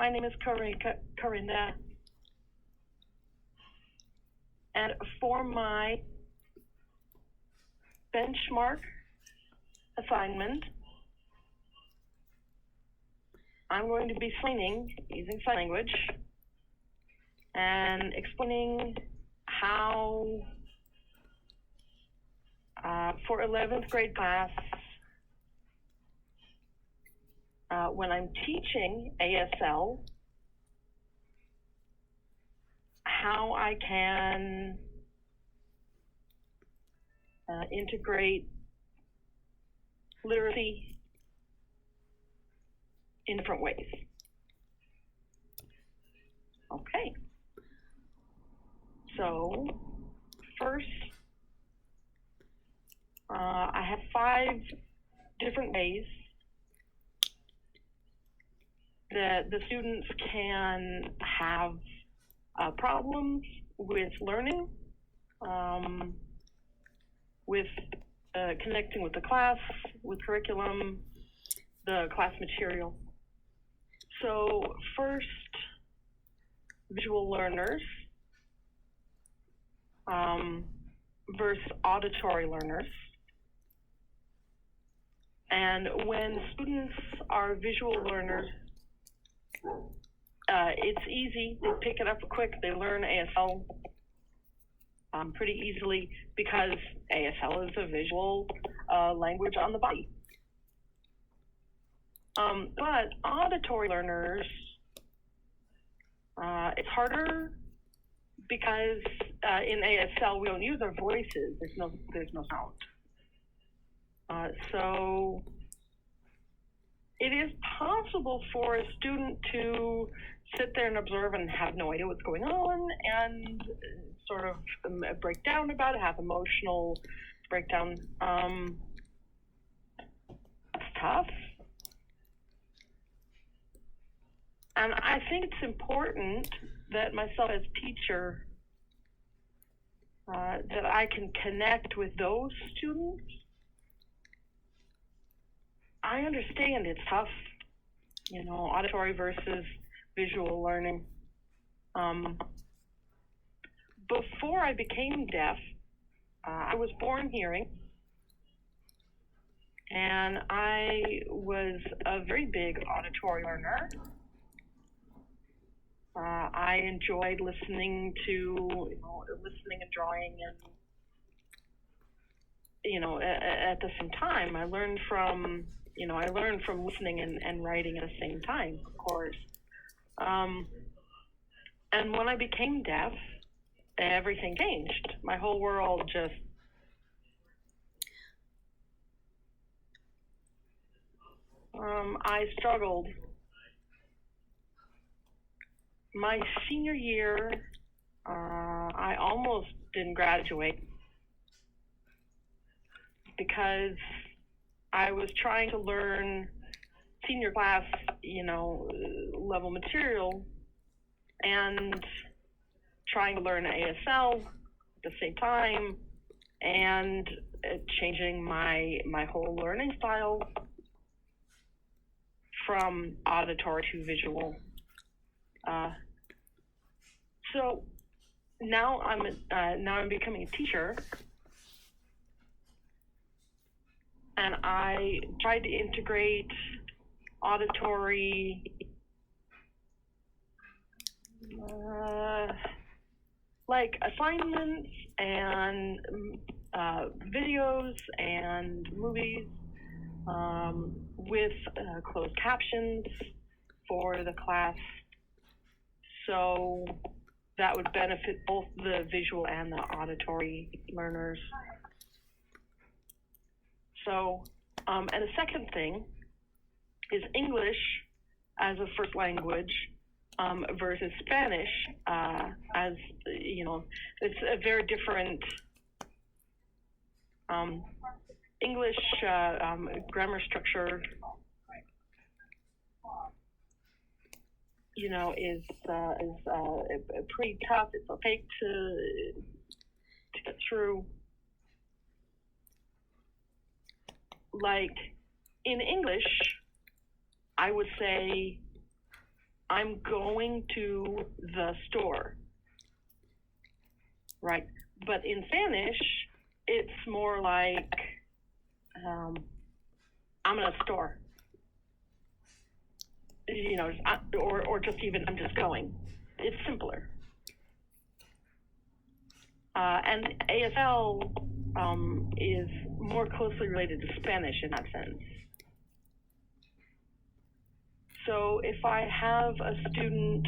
my name is Carinda, and for my benchmark assignment, I'm going to be explaining, using sign language, and explaining how, for 11th grade class, when I'm teaching ASL, how I can integrate literacy in different ways. Okay. So first, I have 5 different ways that the students can have problems with learning, with connecting with the class, with curriculum, the class material. So first, visual learners versus auditory learners. And when students are visual learners, it's easy. They pick it up quick. They learn ASL pretty easily because ASL is a visual language on the body. But auditory learners, it's harder because in ASL we don't use our voices. There's no sound. So it is possible for a student to sit there and observe and have no idea what's going on and sort of break down about it, have emotional breakdown. It's tough. And I think it's important that myself as teacher, that I can connect with those students. I understand it's tough, auditory versus visual learning. Before I became deaf, I was born hearing, and I was a very big auditory learner. I enjoyed listening and drawing, and at the same time, I learned from listening and writing at the same time, of course. And when I became deaf, everything changed. My whole world just I struggled. My senior year, I almost didn't graduate because I was trying to learn senior class, level material, and trying to learn ASL at the same time, and changing my whole learning style from auditory to visual. So now I'm becoming a teacher, and I tried to integrate auditory, like assignments and videos and movies with closed captions for the class. So that would benefit both the visual and the auditory learners. So, and the second thing is English as a first language versus Spanish as, it's a very different English grammar structure, is pretty tough. It's opaque to get through. Like in English, I would say I'm going to the store, right? But in Spanish, it's more like, I'm in a store, you know, or just even, I'm just going. It's simpler. And ASL is more closely related to Spanish in that sense. So if I have a student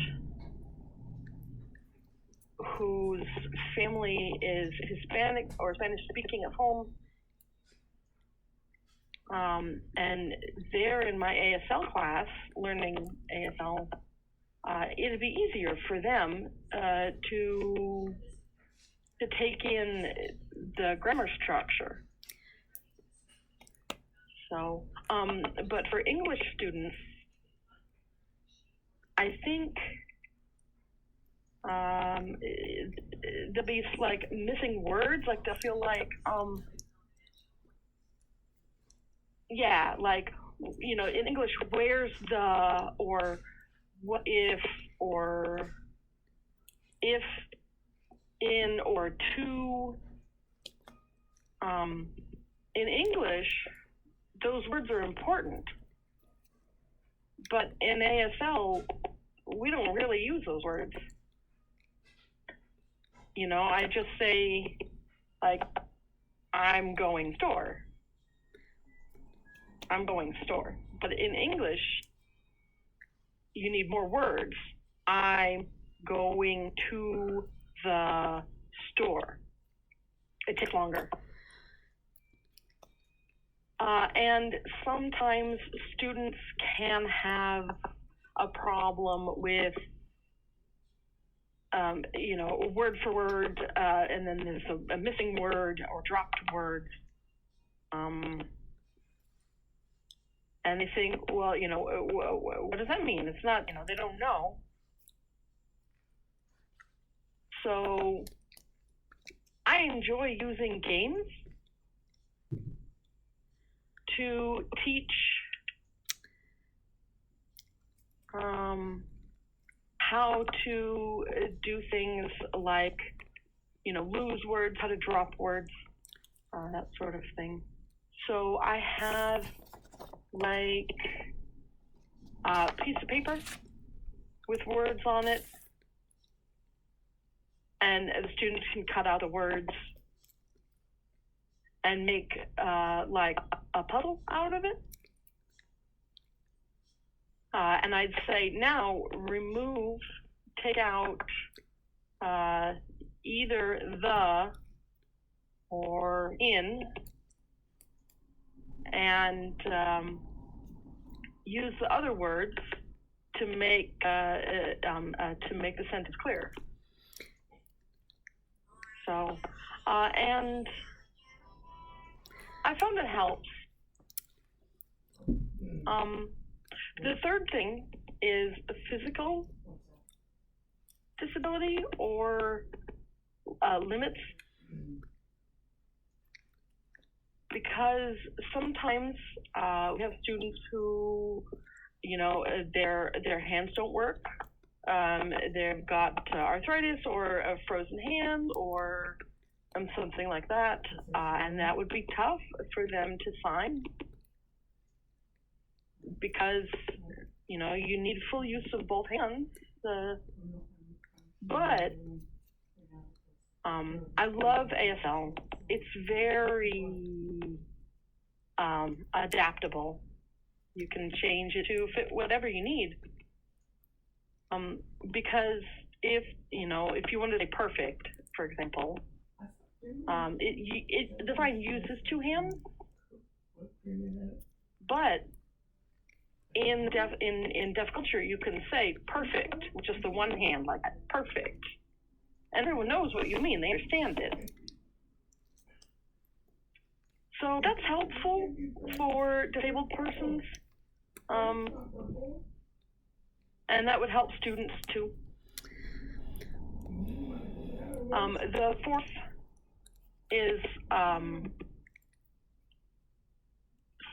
whose family is Hispanic or Spanish speaking at home, and they're in my ASL class learning ASL, it'd be easier for them to take in the grammar structure. So, but for English students, I think there'll be like missing words, like they'll feel like, yeah, like, you know, in English, where's the, or what if, or if, in, or to. In English, those words are important, but in ASL, we don't really use those words. You know, I just say, like, I'm going store. I'm going store. But in English, you need more words. I'm going to the store. It takes longer. And sometimes students can have a problem with, you know, word for word, and then there's a missing word or dropped words. And they think, well, you know, what does that mean? It's not, you know, they don't know. So I enjoy using games to teach how to do things like, you know, lose words, how to drop words, that sort of thing. So I have like a piece of paper with words on it, and the students can cut out the words and make like a puzzle out of it. And I'd say now take out either the or in, and use the other words to make the sentence clear. So, and I found it helps. The third thing is physical disability or limits, because sometimes we have students who, you know, their hands don't work. They've got arthritis or a frozen hand or something like that, and that would be tough for them to sign, because, you know, you need full use of both hands. But I love ASL. It's very adaptable. You can change it to fit whatever you need. Because if you wanted to say perfect, for example, the sign uses two hands, but in deaf culture, you can say perfect with just the one hand, like perfect, and everyone knows what you mean. They understand it. So that's helpful for disabled persons, and that would help students too. The fourth is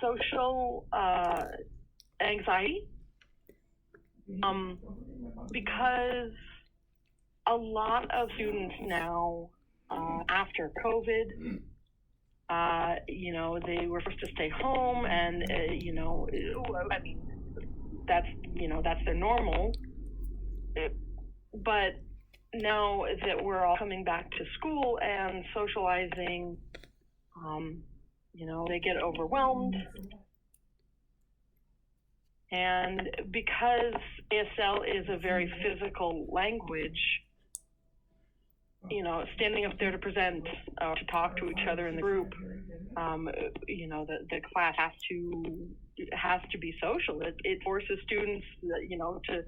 social anxiety. because a lot of students now, after COVID, they were forced to stay home, and I mean, that's their normal. But now that we're all coming back to school and socializing, they get overwhelmed. And because ASL is a very physical language, standing up there to present, to talk to each other in the group, the class has to be social. It forces students, to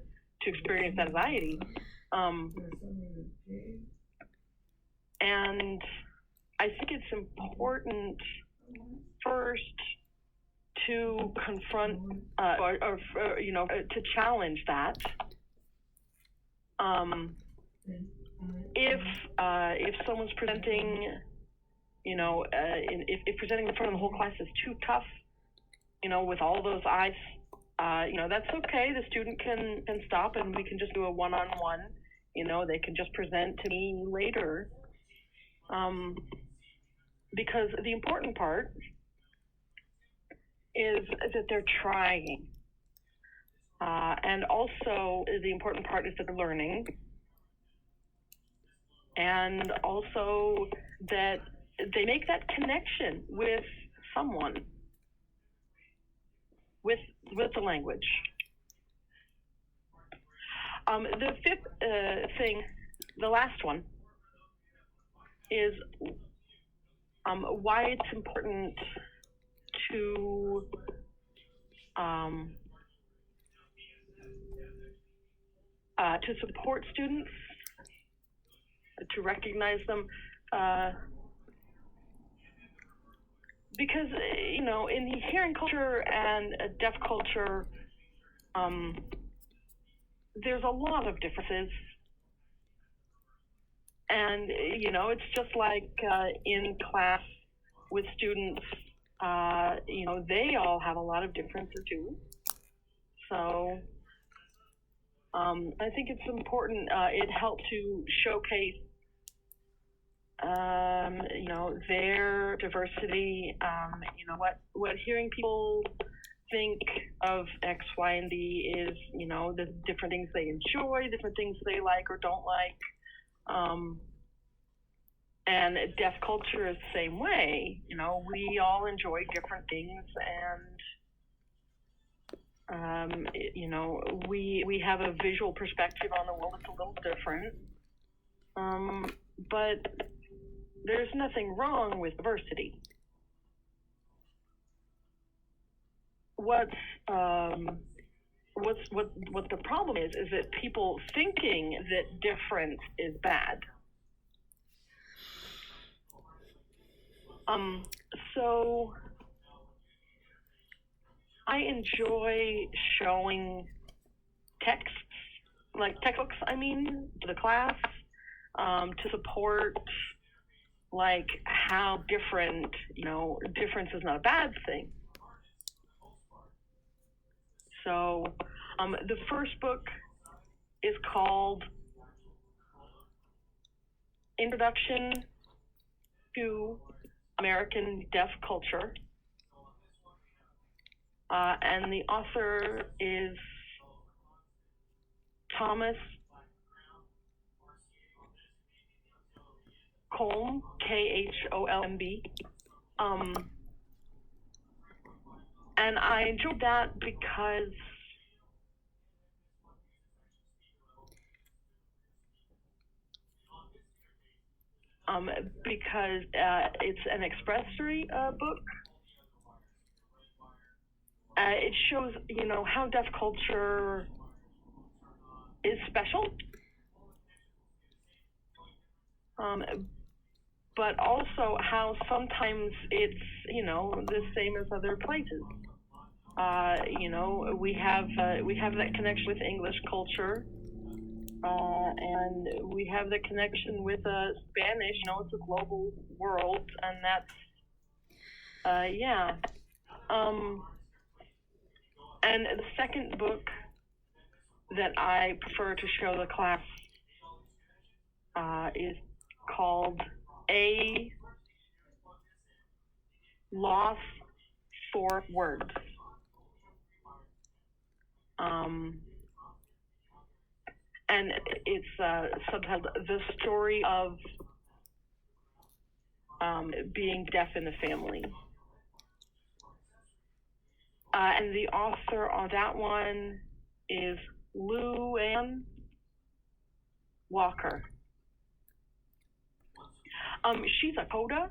experience anxiety. And I think it's important first to confront, to challenge that. If someone's presenting, if presenting in front of the whole class is too tough, with all those eyes, that's okay. The student can stop, and we can just do a one-on-one. They can just present to me later. Because the important part is that they're trying. And also, the important part is that they're learning. And also that they make that connection with someone, with the language. The fifth thing, the last one, is why it's important to support students, to recognize them, because in the hearing culture and deaf culture, there's a lot of differences, and it's just like in class with students, they all have a lot of differences too. So I think it's important. It helps to showcase their diversity, what hearing people think of X, Y, and Z is, the different things they enjoy, different things they like or don't like. And deaf culture is the same way. We all enjoy different things, and we have a visual perspective on the world that's a little different. But there's nothing wrong with diversity. What the problem is that people thinking that difference is bad. So I enjoy showing texts, like textbooks, to the class, to support like how different, difference is not a bad thing. So the first book is called Introduction to American Deaf Culture, and the author is Thomas Kholm, Kholmb. And I enjoyed that because it's an expressary book. It shows, how deaf culture is special, but also how sometimes it's, the same as other places. We have that connection with English culture, and we have the connection with Spanish. It's a global world, and that's and the second book that I prefer to show the class is called A Loss for Words. And it's subtitled The Story of Being Deaf in the Family. And the author on that one is Lou Ann Walker. She's a CODA,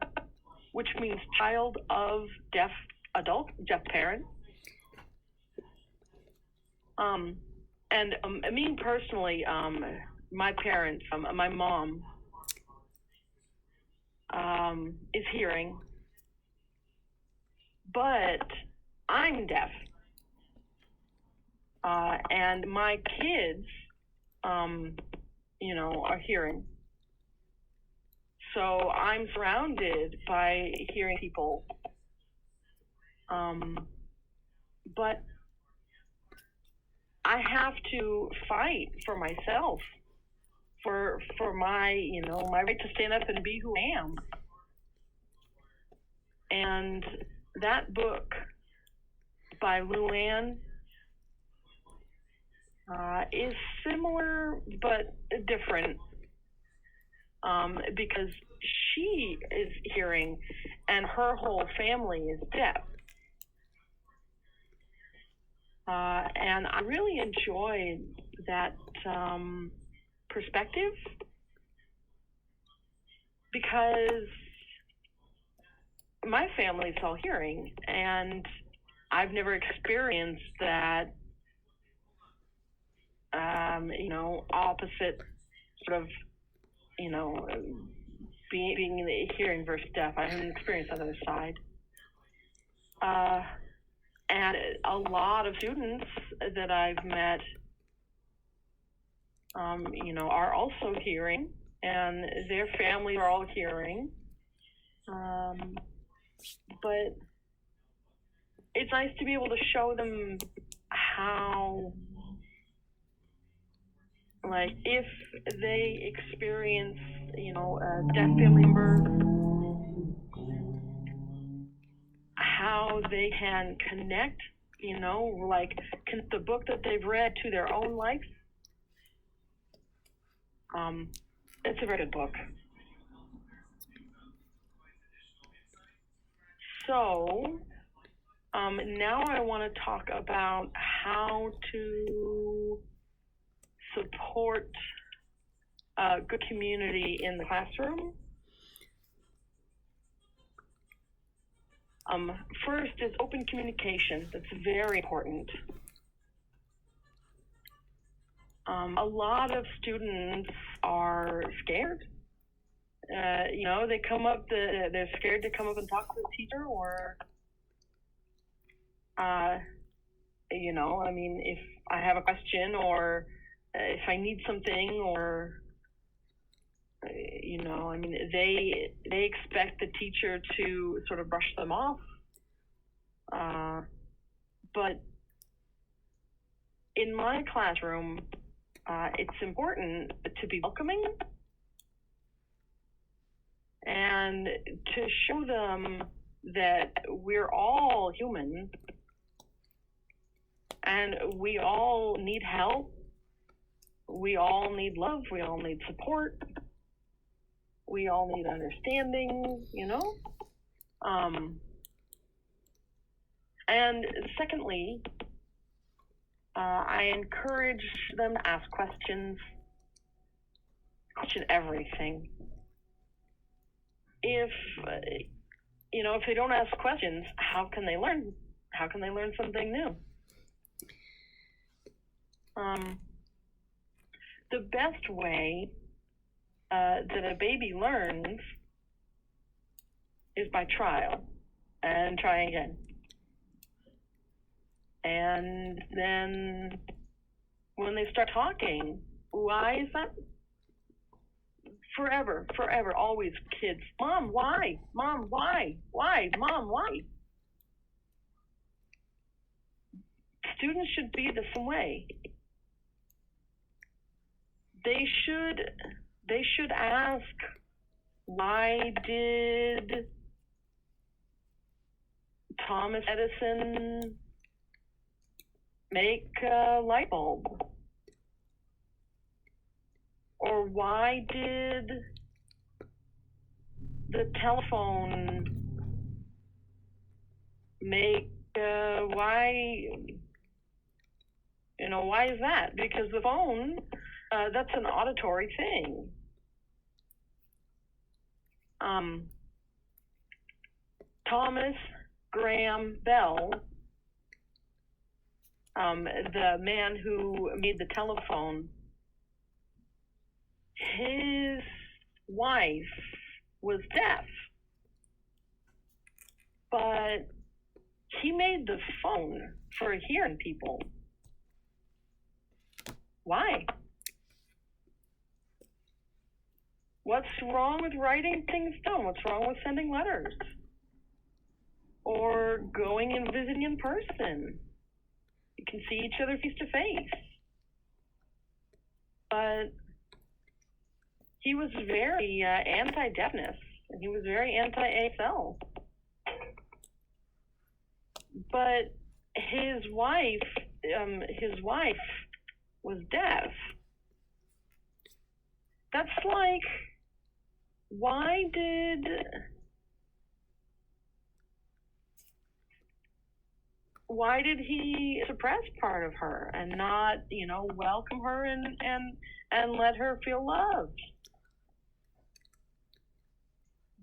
which means Child of Deaf Adult, Deaf Parent. And me personally, my parents, my mom is hearing, but I'm deaf. And my kids, are hearing. So I'm surrounded by hearing people. But I have to fight for myself, for my, my right to stand up and be who I am. And that book by Lou Ann is similar but different, because she is hearing and her whole family is deaf. And I really enjoyed that perspective, because my family's all hearing, and I've never experienced that, opposite sort of, being hearing versus deaf. I haven't experienced the other side. And a lot of students that I've met, are also hearing, and their families are all hearing. But it's nice to be able to show them how, like, if they experience, a deaf family member, how they can connect, the book that they've read to their own life. It's a very good book. So now I want to talk about how to support a good community in the classroom. First is open communication. That's very important. A lot of students are scared. They come up, they're scared to come up and talk to the teacher, or, if I have a question, or if I need something, or, they expect the teacher to sort of brush them off. But in my classroom, it's important to be welcoming and to show them that we're all human and we all need help, we all need love, we all need support, we all need understanding, And secondly, I encourage them to ask questions, question everything. If they don't ask questions, how can they learn? How can they learn something new? The best way that a baby learns is by trial and trying again. And then when they start talking, why is that? Forever, always kids. Mom, why? Mom, why? Why? Mom, why? Students should be the same way. they should ask, why did Thomas Edison make a light bulb? Or why did the telephone make, why is that? Because the phone, that's an auditory thing. Thomas Graham Bell, the man who made the telephone, his wife was deaf, but he made the phone for hearing people. Why? What's wrong with writing things down? What's wrong with sending letters? Or going and visiting in person? You can see each other face to face. But he was very anti-deafness, and he was very anti-ASL. But his wife was deaf. That's like, why did he suppress part of her and not, welcome her and let her feel loved?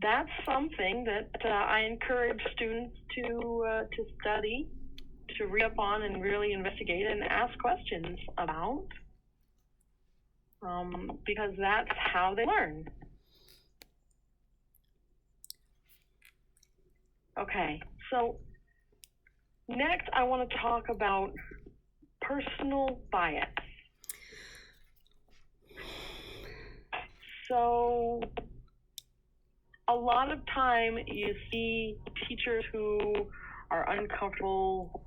That's something that I encourage students to study, to read up on, and really investigate and ask questions about, because that's how they learn. Okay, so next I want to talk about personal bias. So a lot of time you see teachers who are uncomfortable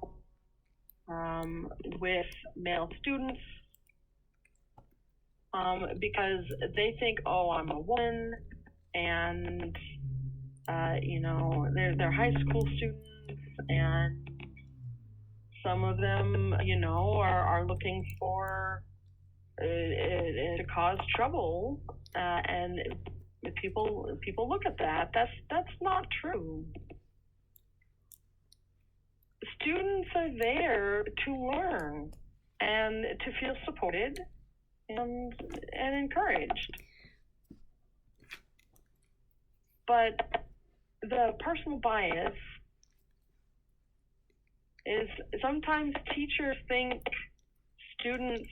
with male students because they think, oh, I'm a woman, and they're high school students, and some of them, are looking for to cause trouble, and people look at that. That's not true. Students are there to learn and to feel supported and encouraged. But the personal bias is sometimes teachers think students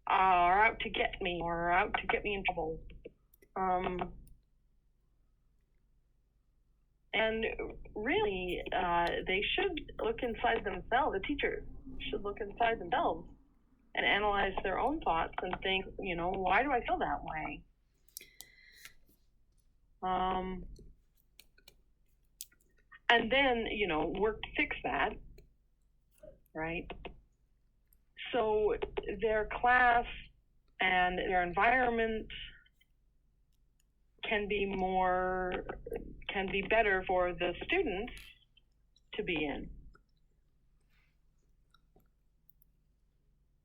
are out to get me or are out to get me in trouble. And really, they should look inside themselves. The teachers should look inside themselves and analyze their own thoughts and think, why do I feel that way? And then, work to fix that, right? So their class and their environment can be better for the students to be in.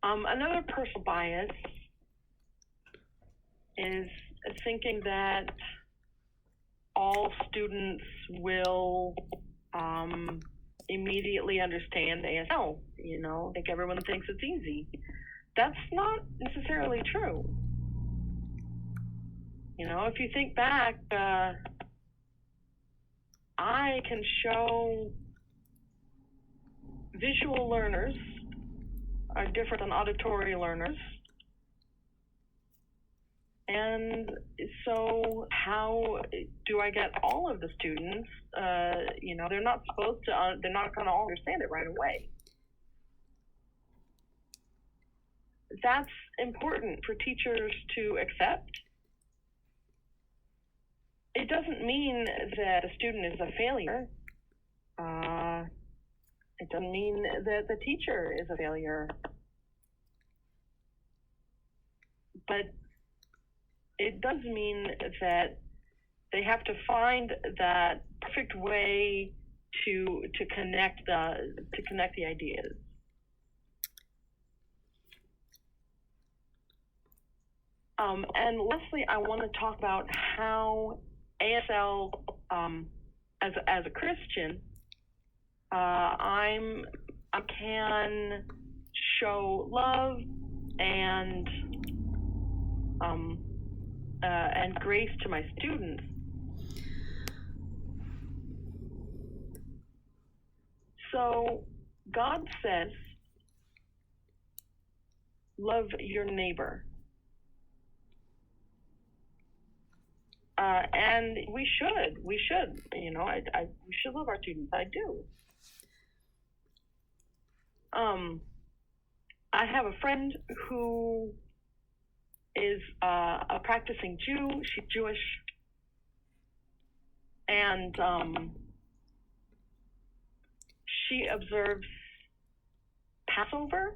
Another personal bias is thinking that all students will immediately understand ASL. I think everyone thinks it's easy. That's not necessarily true. If you think back, I can show visual learners are different than auditory learners. And so how do I get all of the students? They're not going to all understand it right away. That's important for teachers to accept. It doesn't mean that a student is a failure. It doesn't mean that the teacher is a failure. but it does mean that they have to find that perfect way to connect the ideas. And lastly, I want to talk about how ASL, as a Christian, I can show love and grace to my students. So God says, love your neighbor. And we should, we should love our students. I do. I have a friend who is a practicing Jew. She's Jewish. And she observes Passover.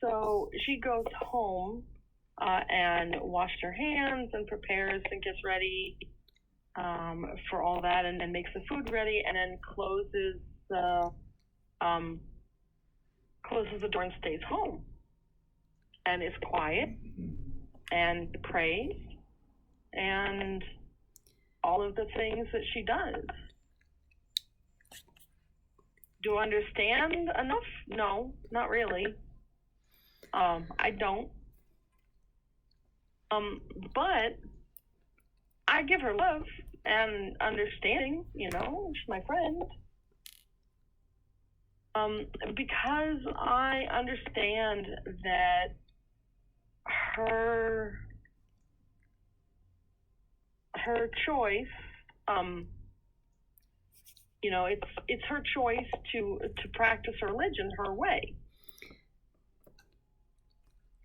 So she goes home and washes her hands and prepares and gets ready for all that, and then makes the food ready, and then closes the door and stays home and is quiet and prays and all of the things that she does. Do I understand enough? No, not really. I don't. But I give her love and understanding, she's my friend. Because I understand that her choice, it's her choice to practice her religion her way.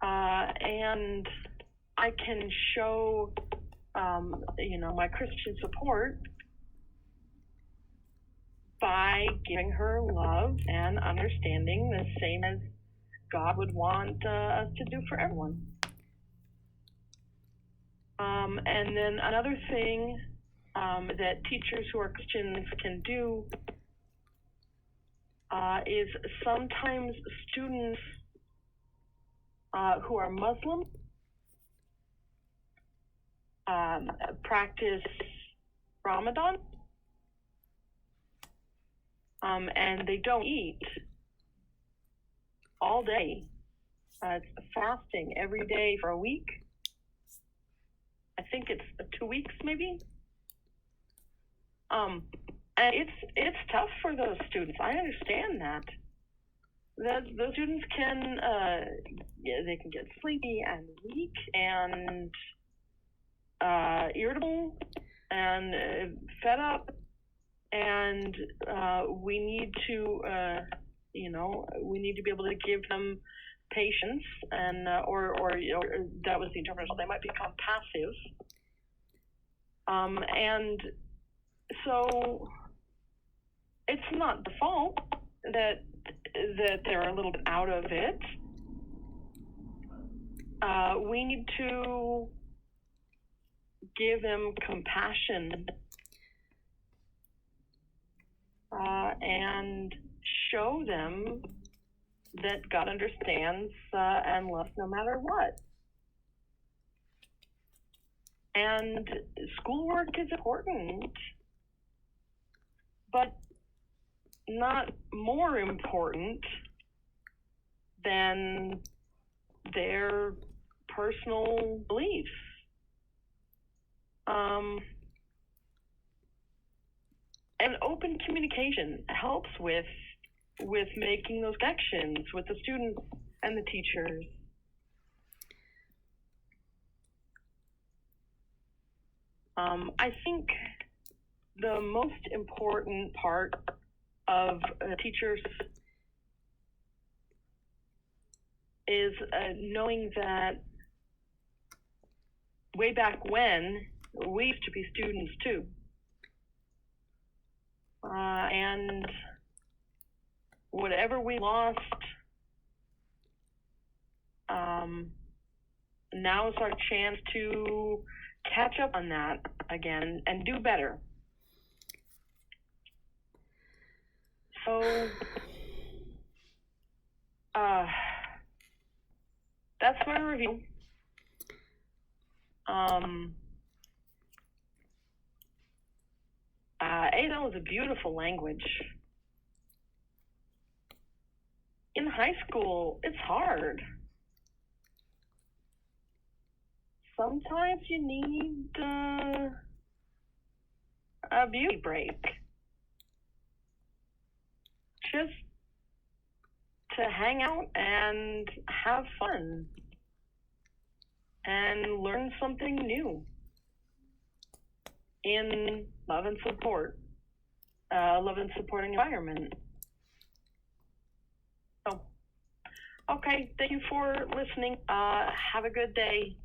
And I can show, my Christian support by giving her love and understanding, the same as God would want us to do for everyone. And then another thing that teachers who are Christians can do is sometimes students who are Muslim practice Ramadan, and they don't eat all day. It's fasting every day for a week. I think it's 2 weeks, maybe. And it's tough for those students. I understand that. Those students can they can get sleepy and weak and irritable and fed up, and we need to we need to be able to give them patience, and or that was the interpretation. They might become passive, and so it's not the fault that they're a little bit out of it. We need to give them compassion and show them that God understands and loves no matter what. And schoolwork is important, but not more important than their personal beliefs. And open communication helps with making those connections with the students and the teachers. I think the most important part of teachers is knowing that way back when, we used to be students too. And whatever we lost Now is our chance to catch up on that again and do better. So, that's my review. ASL is a beautiful language. In high school, it's hard. Sometimes you need a beauty break. Just to hang out and have fun and learn something new in love and supporting environment. So, okay, thank you for listening. Have a good day.